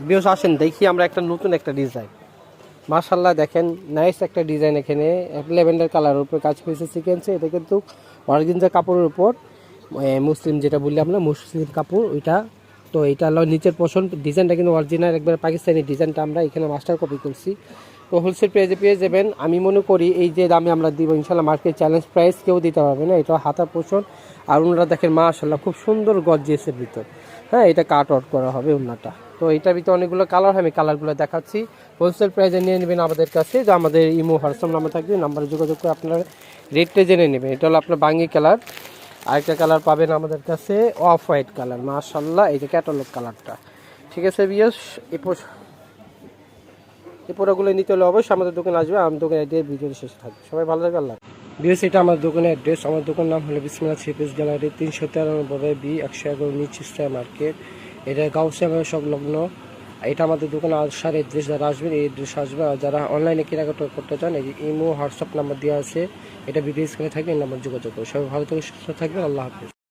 বিয়স আসেন দেখি আমরা একটা নতুন একটা ডিজাইন, মাশাআল্লাহ দেখেন নাইস একটা ডিজাইন। এখানে ল্যাভেন্ডার কালারের উপর কাজ করেছে সিকোয়েন্সে। এটা কিন্তু অর্গানজা কাপড়ের উপর মুসলিম যেটা বললি আমরা মুসলিম কাপড় ওইটা। তো এটা হলো নিচের পোর্শন, ডিজাইনটা কিন্তু অরিজিনাল একবার পাকিস্তানি ডিজাইনটা আমরা এখানে মাস্টার কপি করছি। তো হোলসেল প্রাইসে পেয়ে যাবেন। আমি মনে করি এই যে দামে আমরা দিব ইনশাল্লাহ মার্কেট চ্যালেঞ্জ প্রাইস কেউ দিতে পারবে না। এটা হাতা পোর্শন আর ওনারা দেখেন মাশাআল্লাহ খুব সুন্দর গর্জিয়াসের ভিতর। হ্যাঁ, এটা কাট আউট করা হবে ওনাটা। তো এটার ভিতরে অনেকগুলো কালার হয়, আমি কালারগুলো দেখাচ্ছি। হোলসেল প্রাইসে নিয়ে নেবেন আমাদের কাছে, যে আমাদের ইমো হোয়াটসঅ্যাপ নাম্বার থাকবে, নাম্বারে যোগাযোগ করে আপনারা রেটটা জেনে নেবেন। এটা হলো আপনার বাঙ্গি কালার। আরেকটা কালার পাবেন আমাদের কাছে অফ হোয়াইট কালার, মাশাআল্লাহ এই যে ক্যাটালগ কালারটা। ঠিক আছে বিয়স, এই প্রোডাক্টগুলো নিতে হলে অবশ্যই আমাদের দোকানে আসবে। আমার দোকানে অ্যাড্রেস ভিডিওর শেষে থাকবে। সবাই ভালো থাকবে, আল্লাহ বিয়স। এটা আমার দোকানের অ্যাড্রেস। আমার দোকানের নাম হলো বিসমিল্লাহ থ্রি পিস গ্যালারি, 393 বি 111 নিচ স্টার মার্কেট। এটা গাউসিয়া সংলগ্ন। এটা আমাদের দোকানে আসার অ্যাড্রেস, যারা আসবেন এই অ্যাড্রেস আসবে। আর যারা অনলাইনে কেনাকাটা করতে চান এই ইমো হোয়াটসঅ্যাপ নাম্বার দেওয়া আছে, এটা ভিডিও স্ক্রিনে থাকবে, এই নাম্বার যোগাযোগ করবে। সবাই ভালো থেকে সুস্থ থাকবেন, আল্লাহ হাফিজ।